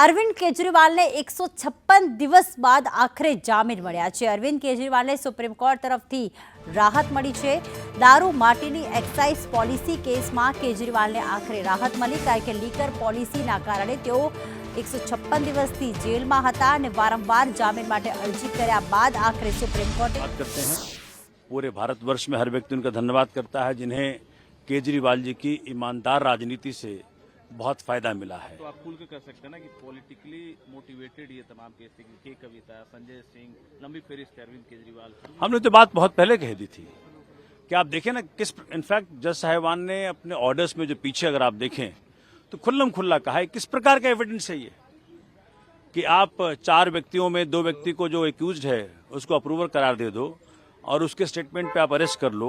અરવિંદ કેજરીવાલને 156 દિવસ બાદ આખરે જામીન મળ્યા છે। અરવિંદ કેજરીવાલને સુપ્રીમ કોર્ટ તરફથી રાહત મળી છે। દારૂ માટેની એક્સાઇઝ પોલિસી કેસમાં કેજરીવાલને આખરે રાહત મળી, કારણ કે લીકર પોલિસીના કારણે તેઓ 156 દિવસથી જેલમાં હતા અને વારંવાર જામીન માટે અરજી કર્યા બાદ આખરે સુપ્રીમ કોર્ટે करते हैं। पूरे भारतवर्ष में हर व्यक्ति उनका धन्यवाद करता है जिन्हें केजरीवाल जी की ईमानदार राजनीति से बहुत फायदा मिला है। तो आप खुल के कर सकते हैं ना कि पॉलिटिकली मोटिवेटेड ये तमाम केस थे, के कविता, संजय सिंह, लंबी फेरिस्त अरविंद केजरीवाल। हमने तो बात बहुत पहले कह दी थी कि आप देखें ना, किस इनफैक्ट जज साहिबान ने अपने ऑर्डर्स में जो पीछे अगर आप देखें तो खुल्लम खुल्ला कहा है किस प्रकार का एविडेंस है ये कि आप 4 व्यक्तियों में 2 व्यक्ति को जो एक्यूज्ड है उसको अप्रूवल करार दे दो और उसके स्टेटमेंट पे आप अरेस्ट कर लो,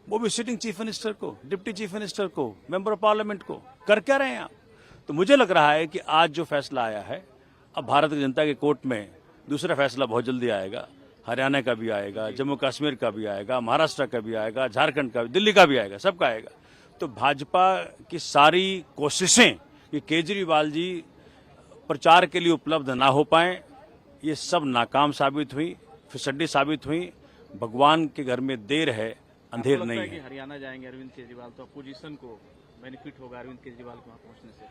वो भी सिटिंग चीफ मिनिस्टर को, डिप्टी चीफ मिनिस्टर को, मेंबर ऑफ पार्लियामेंट को। कर क्या रहे हैं आप? तो मुझे लग रहा है कि आज जो फैसला आया है, अब भारत की जनता के कोर्ट में दूसरा फैसला बहुत जल्दी आएगा। हरियाणा का भी आएगा, जम्मू कश्मीर का भी आएगा, महाराष्ट्र का भी आएगा, झारखंड का भी, दिल्ली का भी आएगा, सबका आएगा। तो भाजपा की सारी कोशिशें कि केजरीवाल जी प्रचार के लिए उपलब्ध ना हो पाए, ये सब नाकाम साबित हुई, फिसड्डी साबित हुई। भगवान के घर में देर है, अंधेर नहीं है। हरियाणा जाएंगे अरविंद केजरीवाल तो अपोजिशन को बेनिफिट होगा अरविंद केजरीवाल को वहां पहुंचने से।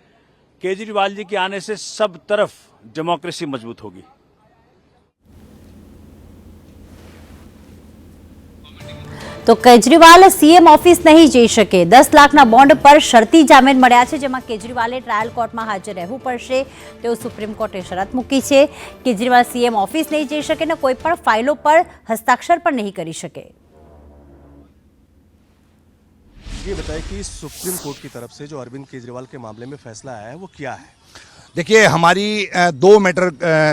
केजरीवाल जी के आने से सब तरफ डेमोक्रेसी मजबूत होगी। તો કેજરીવાલ સીએમ ઓફિસ નહીં જઈ શકે। 10 લાખના બોન્ડ પર શરતી જામીન મળ્યા છે, જેમાં કેજરીવાલે ટ્રાયલ કોર્ટમાં હાજર રહેવું પડશે તેવું સુપ્રીમ કોર્ટે શરત મૂકી છે। કેજરીવાલ સીએમ ઓફિસ નહીં જઈ શકે ને કોઈ પણ ફાઇલો પર હસ્તાક્ષર પણ નહીં કરી શકે। ये बताइए कि सुप्रीम कोर्ट की तरफ से जो अरविंद केजरीवाल के मामले में फैसला आया है वो क्या है? देखिए, हमारी 2 मैटर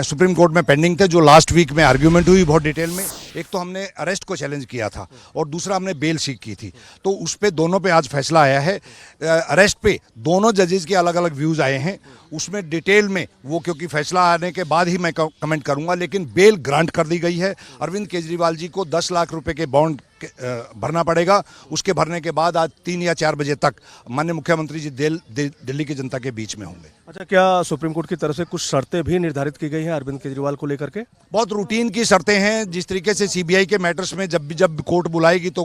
सुप्रीम कोर्ट में पेंडिंग थे जो लास्ट वीक में आर्ग्यूमेंट हुई बहुत डिटेल में। एक तो हमने अरेस्ट को चैलेंज किया था और दूसरा हमने बेल सीख की थी, तो उस पे दोनों पे आज फैसला आया है। अरेस्ट पे दोनों जजेस के अलग अलग व्यूज़ आए हैं, उसमें डिटेल में वो क्योंकि फैसला आने के बाद ही मैं कमेंट करूंगा, लेकिन बेल ग्रांट कर दी गई है। अरविंद केजरीवाल जी को 10 लाख रुपए के बॉन्ड भरना पड़ेगा। उसके भरने के बाद आज 3 या 4 बजे तक माननीय मुख्यमंत्री जी दिल्ली की जनता के बीच में होंगे। अच्छा, क्या सुप्रीम कोर्ट की तरफ से कुछ शर्तें भी निर्धारित की गई हैं अरविंद केजरीवाल को लेकर के? बहुत रूटीन की शर्तें हैं। जिस तरीके से सीबीआई के मैटर्स में जब कोर्ट बुलाएगी तो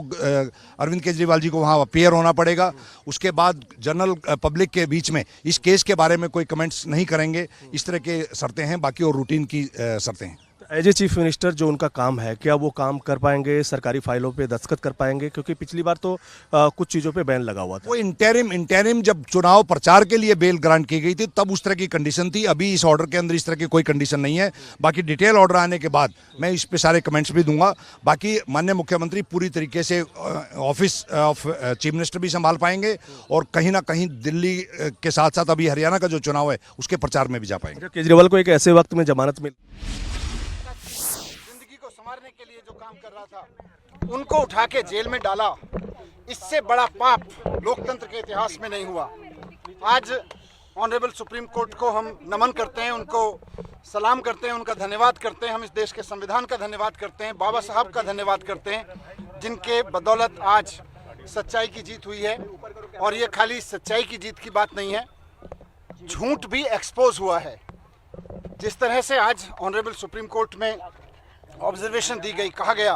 अरविंद केजरीवाल जी को वहां अपीयर होना पड़ेगा। उसके बाद जनरल पब्लिक के बीच में इस केस के बारे में कोई कमेंट्स नहीं करेंगे। इस तरह के शर्तें हैं, बाकी और रूटीन की शर्तें हैं। एज ए चीफ मिनिस्टर जो उनका काम है, क्या वो काम कर पाएंगे? सरकारी फाइलों पे दस्तखत कर पाएंगे? क्योंकि पिछली बार तो कुछ चीज़ों पे बैन लगा हुआ था। वो इंटरिम जब चुनाव प्रचार के लिए बेल ग्रांट की गई थी तब उस तरह की कंडीशन थी। अभी इस ऑर्डर के अंदर इस तरह की कोई कंडीशन नहीं है। बाकी डिटेल ऑर्डर आने के बाद मैं इस पे सारे कमेंट्स भी दूंगा। बाकी माननीय मुख्यमंत्री पूरी तरीके से ऑफिस ऑफ चीफ मिनिस्टर भी संभाल पाएंगे और कहीं ना कहीं दिल्ली के साथ साथ अभी हरियाणा का जो चुनाव है उसके प्रचार में भी जा पाएंगे। केजरीवाल को एक ऐसे वक्त में जमानत मिल मारने के लिए जो काम कर रहा था उनको उठा के जेल में डाला, इससे बड़ा पाप लोकतंत्र के इतिहास में नहीं हुआ। आज ऑनरेबल सुप्रीम कोर्ट को हम नमन करते हैं, उनको सलाम करते हैं, उनका धन्यवाद करते हैं। हम इस देश के संविधान का धन्यवाद करते हैं, बाबा साहब का धन्यवाद करते हैं, जिनके बदौलत आज सच्चाई की जीत हुई है। और ये खाली सच्चाई की जीत की बात नहीं है, झूठ भी एक्सपोज हुआ है। जिस तरह से आज ऑनरेबल सुप्रीम कोर्ट में ऑब्जर्वेशन दी गई, कहा गया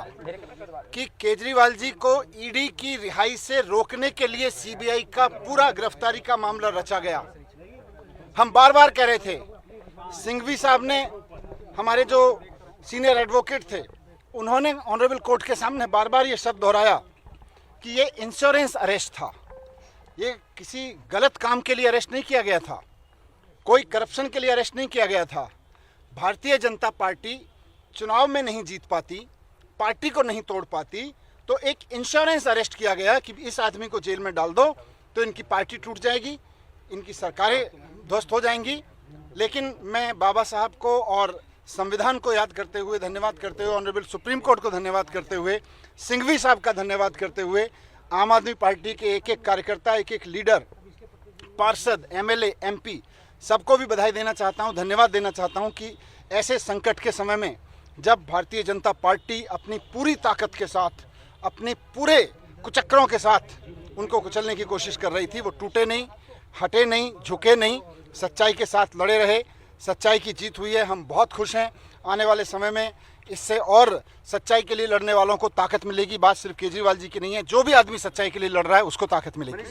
कि केजरीवाल जी को ईडी की रिहाई से रोकने के लिए सीबीआई का पूरा गिरफ्तारी का मामला रचा गया। हम बार बार कह रहे थे, सिंघवी साहब ने, हमारे जो सीनियर एडवोकेट थे, उन्होंने ऑनरेबल कोर्ट के सामने बार बार ये शब्द दोहराया कि ये इंश्योरेंस अरेस्ट था, ये किसी गलत काम के लिए अरेस्ट नहीं किया गया था, कोई करप्शन के लिए अरेस्ट नहीं किया गया था। भारतीय जनता पार्टी चुनाव में नहीं जीत पाती, पार्टी को नहीं तोड़ पाती, तो एक इंश्योरेंस अरेस्ट किया गया कि इस आदमी को जेल में डाल दो तो इनकी पार्टी टूट जाएगी, इनकी सरकारें ध्वस्त हो जाएंगी। लेकिन मैं बाबा साहब को और संविधान को याद करते हुए, धन्यवाद करते हुए, ऑनरेबल सुप्रीम कोर्ट को धन्यवाद करते हुए, सिंघवी साहब का धन्यवाद करते हुए, आम आदमी पार्टी के एक एक कार्यकर्ता, एक एक लीडर, पार्षद, एमएलए, एमपी, सबको भी बधाई देना चाहता हूँ, धन्यवाद देना चाहता हूँ कि ऐसे संकट के समय में जब भारतीय जनता पार्टी अपनी पूरी ताकत के साथ, अपने पूरे कुचक्करों के साथ उनको कुचलने की कोशिश कर रही थी, वो टूटे नहीं, हटे नहीं, झुके नहीं, सच्चाई के साथ लड़े रहे, सच्चाई की जीत हुई है। हम बहुत खुश हैं। आने वाले समय में इससे और सच्चाई के लिए लड़ने वालों को ताकत मिलेगी। बात सिर्फ केजरीवाल जी की नहीं है, जो भी आदमी सच्चाई के लिए लड़ रहा है उसको ताकत मिलेगी।